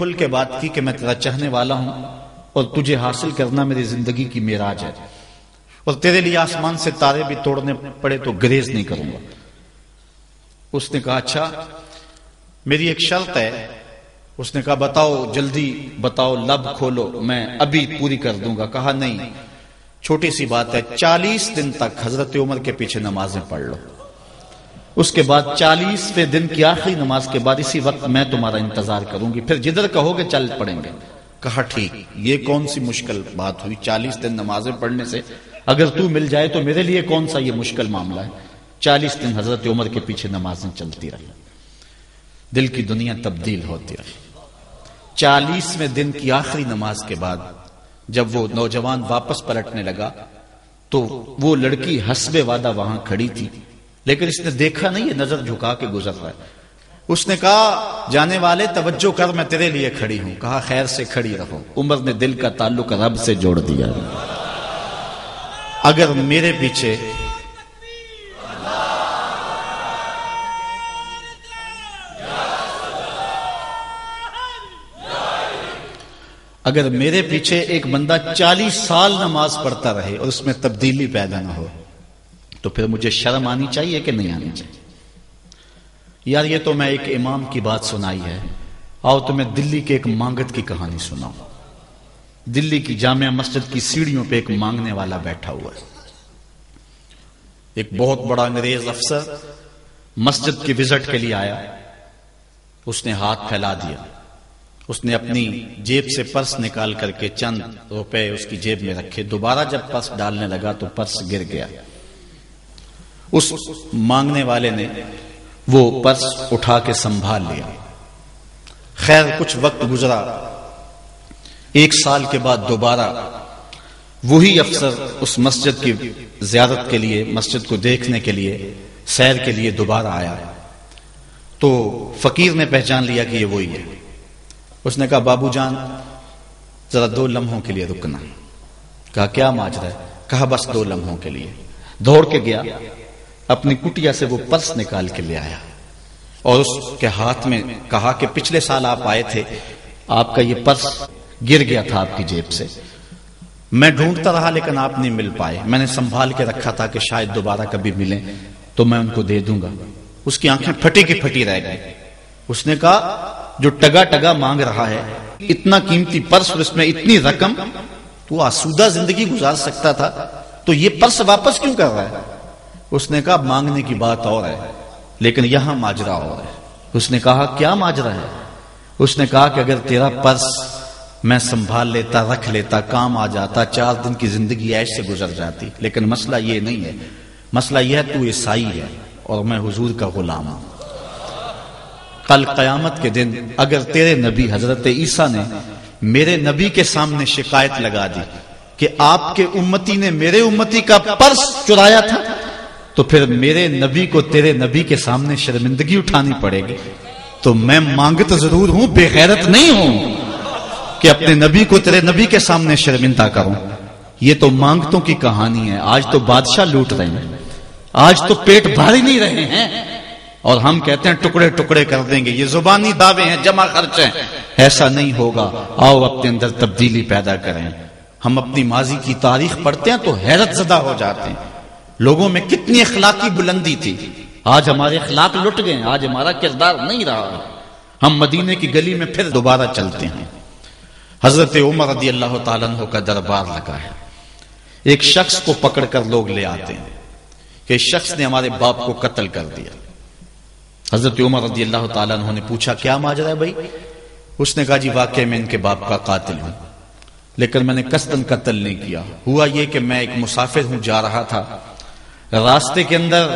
کھل کے بات کی کہ میں تیرا چاہنے والا ہوں اور تجھے حاصل کرنا میری زندگی کی معراج ہے، اور تیرے لیے آسمان سے تارے بھی توڑنے پڑے تو گریز نہیں کروں گا۔ اس نے کہا اچھا میری ایک شرط ہے۔ اس نے کہا بتاؤ، جلدی بتاؤ، لب کھولو، میں ابھی پوری کر دوں گا۔ کہا نہیں، چھوٹی سی بات ہے، 40 دن تک حضرت عمر کے پیچھے نمازیں پڑھ لو، اس کے بعد 40ویں دن کی آخری نماز کے بعد اسی وقت میں تمہارا انتظار کروں گی، پھر جدھر کہو گے چل پڑیں گے۔ کہا ٹھیک، یہ کون سی مشکل بات ہوئی، 40 دن نمازیں پڑھنے سے اگر تو مل جائے تو میرے لیے کون سا یہ مشکل معاملہ ہے۔ 40 دن حضرت عمر کے پیچھے نمازیں چلتی رہی، دل کی دنیا تبدیل ہوتی رہی۔ 40ویں دن کی آخری نماز کے بعد جب وہ نوجوان واپس پلٹنے لگا تو وہ لڑکی حسب وعدہ وہاں کھڑی تھی، لیکن اس نے دیکھا نہیں، یہ نظر جھکا کے گزر رہا ہے۔ اس نے کہا جانے والے توجہ کر، میں تیرے لیے کھڑی ہوں۔ کہا خیر سے کھڑی رہو۔ عمر نے دل کا تعلق رب سے جوڑ دیا۔ اگر میرے پیچھے اگر میرے پیچھے ایک بندہ 40 سال نماز پڑھتا رہے اور اس میں تبدیلی پیدا نہ ہو تو پھر مجھے شرم آنی چاہیے کہ نہیں آنی چاہیے؟ یار یہ تو میں ایک امام کی بات سنائی ہے، آؤ تو میں دلی کے ایک مانگت کی کہانی سناؤں۔ دلی کی جامع مسجد کی سیڑھیوں پہ ایک مانگنے والا بیٹھا ہوا ہے۔ ایک بہت بڑا انگریز افسر مسجد کی وزٹ کے لیے آیا، اس نے ہاتھ پھیلا دیا، اس نے اپنی جیب سے پرس نکال کر کے چند روپے اس کی جیب میں رکھے، دوبارہ جب پرس ڈالنے لگا تو پرس گر گیا۔ اس مانگنے والے نے وہ پرس اٹھا کے سنبھال لیا۔ خیر کچھ وقت گزرا، 1 سال کے بعد دوبارہ وہی افسر اس مسجد کی زیارت کے لیے، مسجد کو دیکھنے کے لیے، سیر کے لیے دوبارہ آیا تو فقیر نے پہچان لیا کہ یہ وہی ہے۔ اس نے کہا بابو جان ذرا 2 لمحوں کے لیے رکنا۔ کہا کیا ماجرا ہے؟ کہا بس 2 لمحوں کے لیے۔ دوڑ کے گیا، اپنی کٹیا سے وہ پرس نکال کے لے آیا اور اس کے ہاتھ میں کہا کہ پچھلے سال آپ آئے تھے، آپ کا یہ پرس گر گیا تھا آپ کی جیب سے، میں ڈھونڈتا رہا لیکن آپ نہیں مل پائے، میں نے سنبھال کے رکھا تھا کہ شاید دوبارہ کبھی ملیں تو میں ان کو دے دوں گا۔ اس کی آنکھیں پھٹی کی پھٹی رہ گئی۔ اس نے کہا جو ٹگا ٹگا مانگ رہا ہے، اتنا قیمتی پرس اور اس میں اتنی رقم، تو آسودہ زندگی گزار سکتا تھا، تو یہ پرس واپس کیوں کر رہا ہے؟ اس نے کہا مانگنے کی بات اور ہے لیکن یہاں ماجرا اور ہے۔ اس نے کہا کیا ماجرا ہے؟ اس نے کہا کہ اگر تیرا پرس میں سنبھال لیتا، رکھ لیتا، کام آ جاتا، 4 دن کی زندگی عیش سے گزر جاتی، لیکن مسئلہ یہ نہیں ہے، مسئلہ یہ ہے تو عیسائی ہے اور میں حضور کا غلام ہوں۔ کل قیامت کے دن اگر تیرے نبی حضرت عیسیٰ نے میرے نبی کے سامنے شکایت لگا دی کہ آپ کے امتی نے میرے امتی کا پرس چرایا تھا، تو پھر میرے نبی کو تیرے نبی کے سامنے شرمندگی اٹھانی پڑے گی۔ تو میں مانگت ضرور ہوں، بے غیرت نہیں ہوں کہ اپنے نبی کو تیرے نبی کے سامنے شرمندہ کروں۔ یہ تو مانگتوں کی کہانی ہے، آج تو بادشاہ لوٹ رہے ہیں، آج تو پیٹ بھاری نہیں رہے ہیں اور ہم کہتے ہیں ٹکڑے ٹکڑے کر دیں گے، یہ زبانی دعوے ہیں، جمع خرچ ہیں۔ ایسا نہیں ہوگا، آؤ اپنے اندر تبدیلی پیدا کریں۔ ہم اپنی ماضی کی تاریخ پڑھتے ہیں تو حیرت زدہ ہو جاتے ہیں، لوگوں میں کتنی اخلاقی بلندی تھی، آج ہمارے اخلاق لٹ گئے، آج ہمارا کردار نہیں رہا، ہم مدینے کی گلی میں پھر دوبارہ چلتے ہیں۔ حضرت عمر رضی اللہ تعالیٰ عنہ کا دربار لگا ہے، ایک شخص کو پکڑ کر لوگ لے آتے ہیں کہ اس شخص نے ہمارے باپ کو قتل کر دیا۔ حضرت عمر رضی اللہ تعالیٰ عنہ نے پوچھا کیا ماجرا ہے بھائی؟ اس نے کہا جی واقعی میں ان کے باپ کا قاتل ہوں، لیکن میں نے قصداً قتل نہیں کیا، ہوا یہ کہ میں ایک مسافر ہوں، جا رہا تھا، راستے کے اندر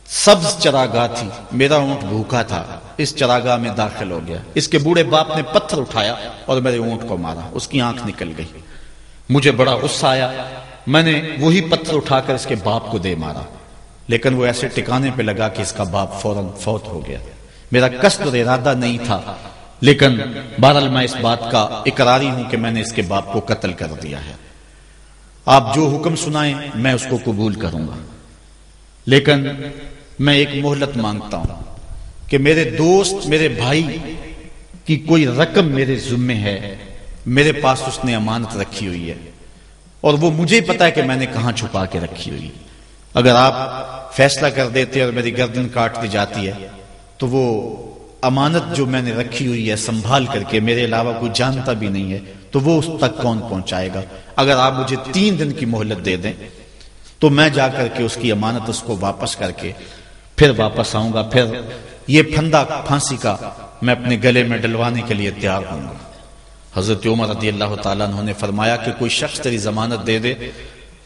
سبز چراگاہ تھی، میرا اونٹ بھوکا تھا، اس چراگاہ میں داخل ہو گیا، اس کے بوڑھے باپ نے پتھر اٹھایا اور میرے اونٹ کو مارا، اس کی آنکھ نکل گئی، مجھے بڑا غصہ آیا، میں نے وہی پتھر اٹھا کر اس کے باپ کو دے مارا، لیکن وہ ایسے ٹکانے پہ لگا کہ اس کا باپ فوراً فوت ہو گیا، میرا قصد اور ارادہ نہیں تھا، لیکن بہرحال میں اس بات کا اقراری ہوں کہ میں نے اس کے باپ کو قتل کر دیا ہے، آپ جو حکم سنائیں میں اس کو قبول کروں گا، لیکن میں ایک مہلت مانگتا ہوں کہ میرے دوست، میرے بھائی کی کوئی رقم میرے ذمے ہے، میرے پاس اس نے امانت رکھی ہوئی ہے اور وہ مجھے پتا ہے کہ میں نے کہاں چھپا کے رکھی ہوئی. اگر آپ فیصلہ کر دیتے اور میری گردن کاٹ دی جاتی ہے تو وہ امانت جو میں نے رکھی ہوئی ہے سنبھال کر کے، میرے علاوہ کوئی جانتا بھی نہیں ہے، تو وہ اس تک کون پہنچائے گا؟ اگر آپ مجھے 3 دن کی مہلت دے دیں تو میں جا کر کے اس کی امانت اس کو واپس کر کے پھر واپس آؤں گا، پھر یہ پھندا پھانسی کا میں اپنے گلے میں ڈلوانے کے لیے تیار ہوں گا. حضرت عمر رضی اللہ تعالیٰ عنہ نے فرمایا کہ کوئی شخص تیری ضمانت دے دے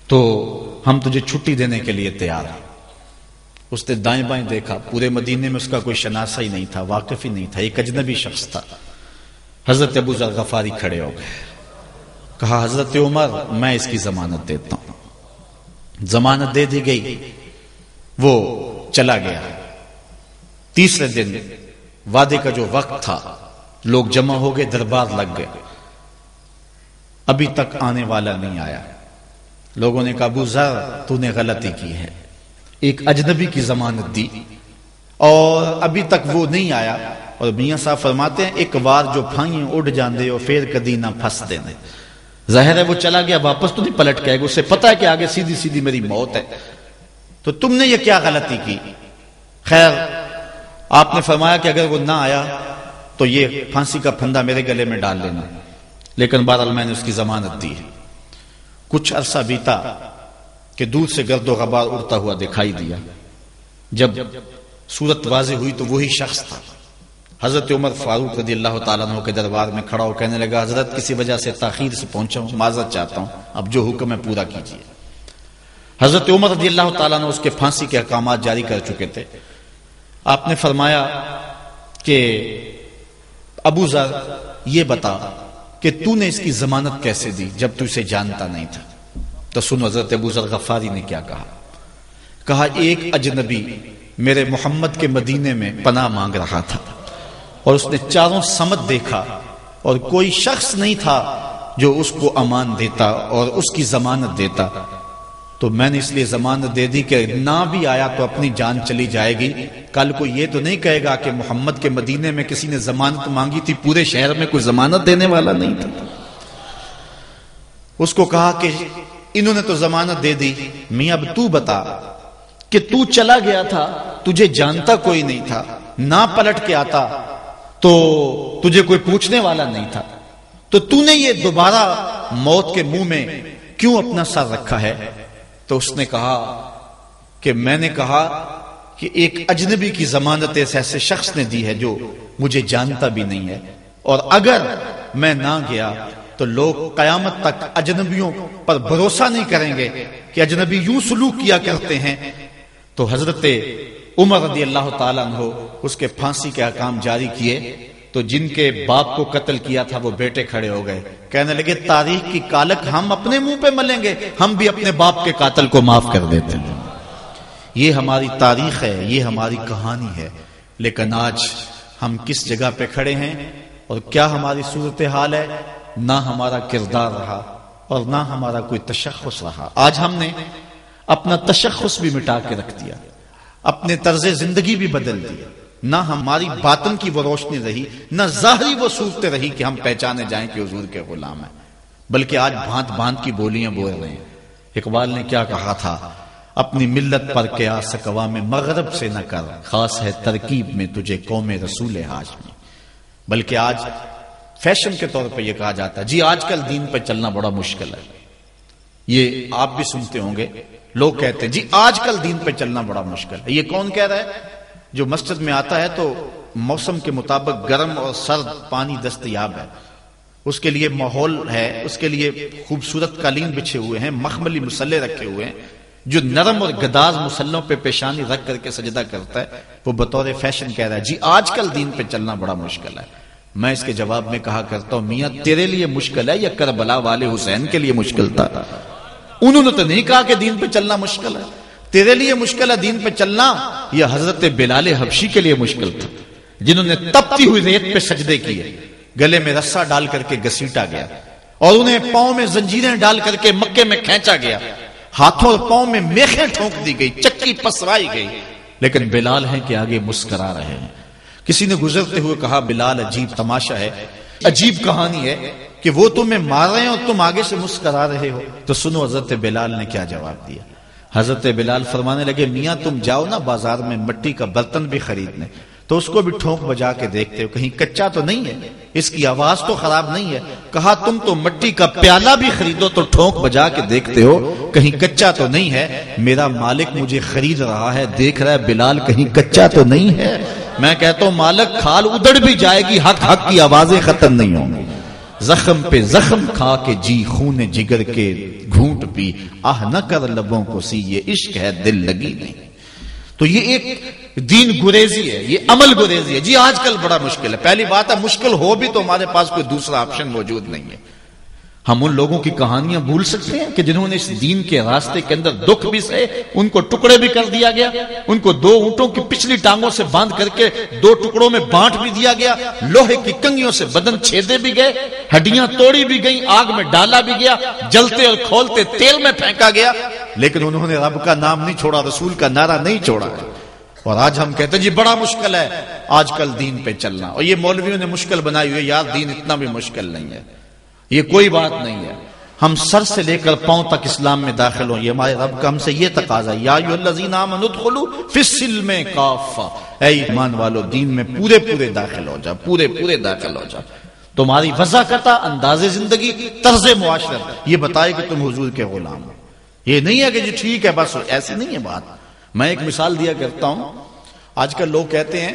تو ہم تجھے چھٹی دینے کے لیے تیار ہیں. اس نے دائیں بائیں دیکھا، پورے مدینے میں اس کا کوئی شناسہ ہی نہیں تھا، واقف ہی نہیں تھا، ایک اجنبی شخص تھا. حضرت ابو ذر غفاری کھڑے ہو گئے، کہا حضرت عمر میں اس کی ضمانت دیتا ہوں. ضمانت دے دی گئی، وہ چلا گیا. تیسرے دن وعدے کا جو وقت تھا، لوگ جمع ہو گئے، دربار لگ گئے، ابھی تک آنے والا نہیں آیا. لوگوں نے کہا ابو ذر تو نے غلطی کی ہے، ایک اجنبی کی ضمانت دی اور ابھی تک وہ نہیں آیا. اور میاں صاحب فرماتے ہیں ایک بار جو پھائیں اڑ جاندے اور پھر کدی نہ پھنس دینے. ظاہر ہے وہ چلا گیا، واپس تو نہیں پلٹ کے آئے گا، اسے پتا ہے کہ آگے سیدھی سیدھی میری موت ہے، تو تم نے یہ کیا غلطی کی؟ خیر آپ نے فرمایا کہ اگر وہ نہ آیا تو یہ پھانسی کا پھندا میرے گلے میں ڈال لینا. لیکن بہرحال میں نے اس کی ضمانت دی ہے. کچھ عرصہ بیتا کہ دور سے گرد و غبار اڑتا ہوا دکھائی دیا. جب صورت واضح ہوئی تو وہی شخص تھا. حضرت عمر فاروق رضی اللہ تعالیٰ عنہ کے دربار میں کھڑا ہو کہنے لگا حضرت کسی وجہ سے تاخیر سے پہنچا ہوں، معذرت چاہتا ہوں، اب جو حکم ہے پورا کیجیے. حضرت عمر رضی اللہ تعالیٰ عنہ اس کے پھانسی کے احکامات جاری کر چکے تھے. آپ نے فرمایا کہ ابو ذر یہ بتا کہ تو نے اس کی ضمانت کیسے دی جب تو اسے جانتا نہیں تھا؟ تو سنو حضرت ابو ذر غفاری نے کیا کہا. کہا ایک اجنبی میرے محمد کے مدینے میں پناہ مانگ رہا تھا اور اس نے چاروں سمت دیکھا اور کوئی شخص نہیں تھا جو اس کو امان دیتا اور اس کی ضمانت دیتا. تو میں نے اس لیے ضمانت دے دی کہ نہ بھی آیا تو اپنی جان چلی جائے گی. کل کو یہ تو نہیں کہے گا کہ محمد کے مدینے میں کسی نے ضمانت مانگی تھی، پورے شہر میں کوئی ضمانت دینے والا نہیں تھا. اس کو کہا کہ انہوں نے تو ضمانت دے دی، میاں اب تو بتا کہ تو چلا گیا تھا، تجھے جانتا کوئی نہیں تھا، نہ پلٹ کے آتا تو تجھے کوئی پوچھنے والا نہیں تھا، تو تو نے یہ دوبارہ موت کے منہ میں کیوں اپنا سر رکھا ہے؟ تو اس نے کہا کہ میں نے کہا کہ ایک اجنبی کی ضمانت ایسے شخص نے دی ہے جو مجھے جانتا بھی نہیں ہے، اور اگر میں نہ گیا تو لوگ قیامت تک اجنبیوں پر بھروسہ نہیں کریں گے کہ اجنبی یوں سلوک کیا کرتے ہیں. تو حضرت عمر رضی اللہ تعالیٰ عنہ اس کے پھانسی کے احکام جاری کیے. تو جن کے باپ کو قتل کیا تھا وہ بیٹے کھڑے ہو گئے، کہنے لگے تاریخ کی کالک ہم اپنے منہ پہ ملیں گے، ہم بھی اپنے باپ کے قاتل کو معاف کر دیتے ہیں. یہ ہماری تاریخ ہے، یہ ہماری کہانی ہے. لیکن آج ہم کس جگہ پہ کھڑے ہیں اور کیا ہماری صورتحال ہے؟ نہ ہمارا کردار رہا اور نہ ہمارا کوئی تشخص رہا. آج ہم نے اپنا تشخص بھی مٹا کے رکھ دیا، اپنے طرز زندگی بھی بدل دی. نہ ہماری باطن کی وہ روشنی رہی، نہ ظاہری وہ صورت رہی کہ ہم پہچانے جائیں کہ حضور کے غلام ہیں، بلکہ آج بھانت بھانت کی بولیاں بول رہے ہیں. اقبال نے کیا کہا تھا؟ اپنی ملت پر قیاس اقوام مغرب سے نہ کر، خاص ہے ترکیب میں تجھے قوم رسول ہاشمی. بلکہ آج فیشن کے طور پہ یہ کہا جاتا ہے جی آج کل دین پہ چلنا بڑا مشکل ہے. یہ آپ بھی سنتے ہوں گے، لوگ کہتے ہیں جی آج کل دین پہ چلنا بڑا مشکل ہے. یہ کون کہہ رہا ہے؟ جو مسجد میں آتا ہے تو موسم کے مطابق گرم اور سرد پانی دستیاب ہے، اس کے لیے ماحول ہے، اس کے لیے خوبصورت قالین بچھے ہوئے ہیں، مخملی مسلے رکھے ہوئے ہیں. جو نرم اور گداز مسلوں پہ پیشانی رکھ کر کے سجدہ کرتا ہے وہ بطور فیشن کہہ رہا ہے جی آج کل دین پہ چلنا بڑا مشکل ہے. میں اس کے جواب میں کہا کرتا ہوں میاں تیرے لیے مشکل ہے یا کربلا والے حسین کے لیے مشکل تھا؟ انہوں نے تو نہیں کہا کہ دین پہ چلنا مشکل ہے. تیرے لیے مشکل ہے دین پہ چلنا یا حضرت بلال حبشی کے لیے مشکل تھا جنہوں نے تپتی ہوئی ریت پہ سجدے کیے، گلے میں رسا ڈال کر کے گھسیٹا گیا اور انہیں پاؤں میں زنجیریں ڈال کر کے مکے میں کھینچا گیا، ہاتھوں اور پاؤں میں میخیں ٹھونک دی گئی، چکی پسرائی گئی، لیکن بلال ہیں کہ آگے مسکرا رہے ہیں. کسی نے گزرتے ہوئے کہا بلال عجیب تماشا ہے، عجیب کہانی ہے کہ وہ تمہیں مار رہے ہیں اور تم آگے سے مسکرا رہے ہو۔ تو سنو حضرت بلال نے کیا جواب دیا۔ حضرت بلال فرمانے لگے میاں تم جاؤ نا بازار میں مٹی کا برتن بھی خریدنے، تو اس کو بھی ٹھونک بجا کے دیکھتے ہو کہیں کچا تو نہیں ہے، اس کی آواز تو خراب نہیں ہے۔ کہا تم تو مٹی کا پیالہ بھی خریدو تو ٹھونک بجا کے دیکھتے ہو کہیں کچا تو نہیں ہے۔ میرا مالک مجھے خرید رہا ہے، دیکھ رہا ہے بلال کہیں کچا تو نہیں ہے۔ میں کہتا ہوں مالک کھال ادڑ بھی جائے گی، حق حق کی آوازیں ختم نہیں ہوں گی۔ زخم پہ زخم کھا کے جی خون جگر کے گھونٹ پی، آہ نہ کر لبوں کو سی یہ عشق ہے دل لگی نہیں۔ تو یہ ایک دین گریزی ہے، یہ عمل گریزی ہے۔ جی آج کل بڑا مشکل ہے، پہلی بات ہے مشکل ہو بھی تو ہمارے پاس کوئی دوسرا آپشن موجود نہیں ہے۔ ہم ان لوگوں کی کہانیاں بھول سکتے ہیں کہ جنہوں نے اس دین کے راستے کے اندر دکھ بھی سہے، ان کو ٹکڑے بھی کر دیا گیا، ان کو 2 اونٹوں کی پچھلی ٹانگوں سے باندھ کر کے 2 ٹکڑوں میں بانٹ بھی دیا گیا، لوہے کی کنگھیوں سے بدن چھیدے بھی گئے، ہڈیاں توڑی بھی گئیں، آگ میں ڈالا بھی گیا، جلتے اور کھولتے تیل میں پھینکا گیا، لیکن انہوں نے رب کا نام نہیں چھوڑا، رسول کا نعرہ نہیں چھوڑا۔ اور آج ہم کہتے ہیں جی بڑا مشکل ہے آج کل دین پہ چلنا، اور یہ مولویوں نے مشکل بنائی ہوئی ہے۔ یار دین اتنا بھی مشکل نہیں ہے، یہ کوئی بات نہیں ہے۔ ہم سر سے لے کر پاؤں تک اسلام میں داخل ہوں، یہ ہمارے رب کا ہم سے یہ تقاضا ہے، یا ایھا الذین آمنوا ادخلوا فی السلم کافہ، اے ایمان والو دین میں پورے پورے داخل ہو جاؤ، پورے پورے داخل ہو جاؤ۔ تمہاری وضاحت، انداز زندگی، طرز معاشرت یہ بتائے کہ تم حضور کے غلام ہو۔ یہ نہیں ہے کہ جی ٹھیک ہے بس، ایسی نہیں ہے بات۔ میں ایک مثال دیا کرتا ہوں، آج کل لوگ کہتے ہیں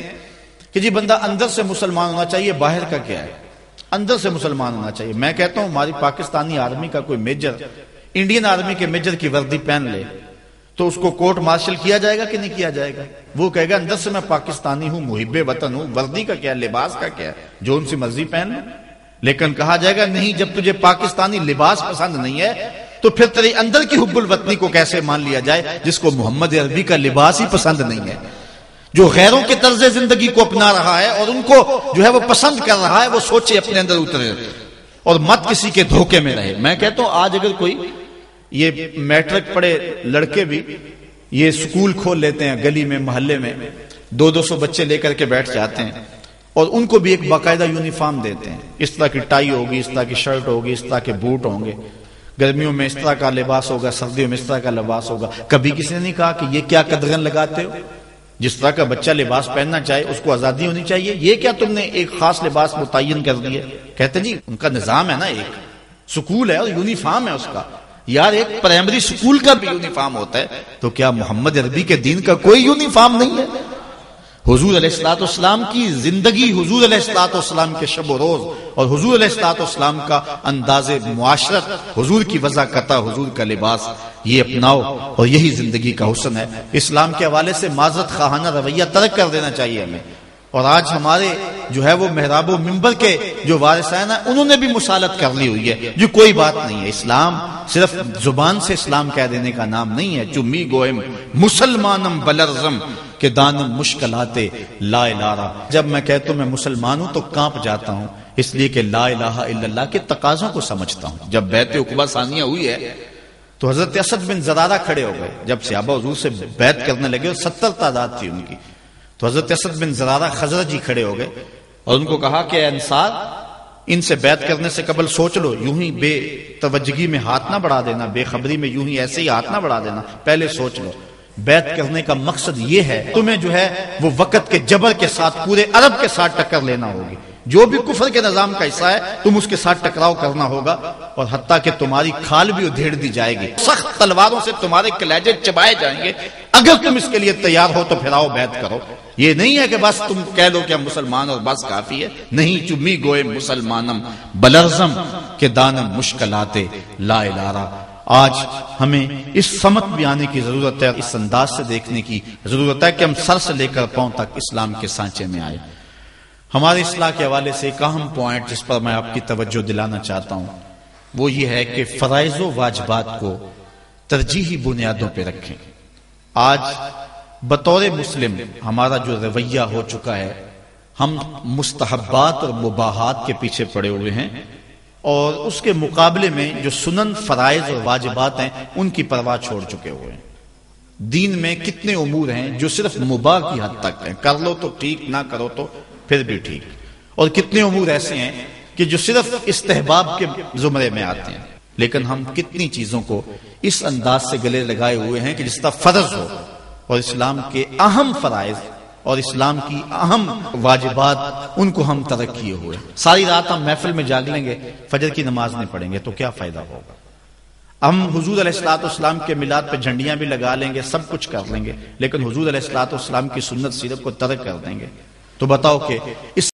کہ جی بندہ اندر سے مسلمان ہونا چاہیے، باہر کا کیا ہے، اندر سے مسلمان ہونا چاہیے۔ میں کہتا ہوں ہماری پاکستانی آرمی کا کوئی میجر انڈین آرمی کے میجر کی وردی پہن لے تو اس کو کورٹ مارشل کیا جائے گا کہ نہیں کیا جائے گا؟ وہ کہے گا اندر سے میں پاکستانی ہوں، محب وطن ہوں، وردی کا کیا ہے، لباس کا کیا ہے، جو ان سے مرضی پہن لو۔ لیکن کہا جائے گا نہیں، جب تجھے پاکستانی لباس پسند نہیں ہے تو پھر تیرے اندر کی حب الوطنی کو کیسے مان لیا جائے جس کو محمد عربی کا لباس ہی پسند نہیں ہے، جو غیروں کے طرز زندگی کو اپنا رہا ہے اور ان کو جو ہے وہ پسند کر رہا ہے، وہ سوچے اپنے اندر اترے اور مت کسی کے دھوکے میں رہے۔ میں کہتا ہوں آج اگر کوئی یہ میٹرک پڑھے لڑکے بھی یہ سکول کھول لیتے ہیں گلی میں محلے میں، 200 بچے لے کر کے بیٹھ جاتے ہیں اور ان کو بھی ایک باقاعدہ یونیفارم دیتے ہیں، اس طرح کی ٹائی ہوگی، اس طرح کی شرٹ ہوگی، اس طرح کے بوٹ ہوں گے، گرمیوں میں اس طرح کا لباس ہوگا، سردیوں میں اس طرح کا لباس ہوگا۔ کبھی کسی نے نہیں کہا کہ یہ کیا قدغن لگاتے ہو؟ جس طرح کا بچہ لباس پہننا چاہے اس کو آزادی ہونی چاہیے، یہ کیا تم نے ایک خاص لباس متعین کر دیے؟ کہتے جی ان کا نظام ہے نا، ایک سکول ہے اور یونیفارم ہے اس کا۔ یار ایک پرائمری سکول کا بھی یونیفارم ہوتا ہے، تو کیا محمد عربی کے دین کا کوئی یونیفارم نہیں ہے؟ حضور علیہ الصلوۃ والسلام کی زندگی، حضور علیہ الصلوۃ والسلام کے شب و روز اور حضور علیہ الصلوۃ والسلام کا انداز معاشرت، حضور کی وضاحت، حضور کا لباس، یہ اپناؤ اور یہی زندگی کا حسن ہے۔ اسلام کے حوالے سے معذرت خواہانہ رویہ ترک کر دینا چاہیے ہمیں۔ اور آج ہمارے جو ہے وہ محراب و منبر کے جو وارثین ہیں انہوں نے بھی مصالحت کر لی ہوئی ہے، جو کوئی بات نہیں ہے۔ اسلام صرف زبان سے اسلام کہہ دینے کا نام نہیں ہے۔ چمی گوئم مسلمانم بلرزم کہ دانم مشکلات لا الہ۔ جب میں کہتا ہوں میں مسلمان ہوں تو کانپ جاتا ہوں، اس لیے کہ لا الہ الا اللہ کے تقاضوں کو سمجھتا ہوں۔ جب بیعت عقبہ ثانیہ ہوئی ہے تو حضرت اسد بن زرارہ کھڑے ہو گئے، جب صحابہ حضور سے بیعت کرنے لگے اور 70 تعداد تھی ان کی، تو حضرت اسد بن زرارہ خزرجی کھڑے ہو گئے اور ان کو کہا کہ اے انصار، ان سے بیعت کرنے سے قبل سوچ لو، یوں ہی بے توجہی میں ہاتھ نہ بڑھا دینا، بے خبری میں یوں ہی ایسے ہی ہاتھ نہ بڑھا دینا، پہلے سوچ لو۔ بیعت کرنے کا مقصد یہ ہے تمہیں جو ہے وہ وقت کے جبر کے ساتھ پورے عرب کے ساتھ ٹکر لینا ہوگی، جو بھی کفر کے نظام کا حصہ ہے تم اس کے ساتھ ٹکراؤ کرنا ہوگا، اور حتیٰ کہ تمہاری کھال بھی ادھیڑ دی جائے گی، سخت تلواروں سے تمہارے کلیجے چبائے جائیں گے، اگر تم اس کے لیے تیار ہو تو پھر آؤ بیعت کرو۔ یہ نہیں ہے کہ بس تم کہہ لو کہ ہم مسلمان اور بس کافی ہے، نہیں۔ چمی گوئے مسلمانم بلرزم کہ دانم مشکلات لا الہ۔ آج ہمیں اس سمت بھی آنے کی ضرورت ہے، اس انداز سے دیکھنے کی ضرورت ہے کہ ہم سر سے لے کر پاؤں تک اسلام کے سانچے میں آئے۔ ہمارے اصلاح کے حوالے سے ایک اہم پوائنٹ جس پر میں آپ کی توجہ دلانا چاہتا ہوں وہ یہ ہے کہ فرائض و واجبات کو ترجیحی بنیادوں پہ رکھیں۔ آج بطور مسلم ہمارا جو رویہ ہو چکا ہے، ہم مستحبات اور مباحات کے پیچھے پڑے ہوئے ہیں، اور اس کے مقابلے میں جو سنن، فرائض اور واجبات ہیں ان کی پرواہ چھوڑ چکے ہوئے ہیں۔ دین میں کتنے امور ہیں جو صرف مباح کی حد تک ہیں، کر لو تو ٹھیک، نہ کرو تو پھر بھی ٹھیک، اور کتنے امور ایسے ہیں کہ جو صرف استحباب کے زمرے میں آتے ہیں۔ لیکن ہم کتنی چیزوں کو اس انداز سے گلے لگائے ہوئے ہیں کہ جس طرح فرض ہو، اور اسلام کے اہم فرائض اور اسلام کی اہم واجبات ان کو ہم ترک کیے ہوئے۔ ساری رات ہم محفل میں جاگ لیں گے، فجر کی نماز نہیں پڑھیں گے تو کیا فائدہ ہوگا؟ ہم حضور علیہ الصلوۃ والسلام کے میلاد پہ جھنڈیاں بھی لگا لیں گے، سب کچھ کر لیں گے، لیکن حضور علیہ الصلوۃ والسلام کی سنت سیرت کو ترک کر دیں گے، تو بتاؤ کہ اس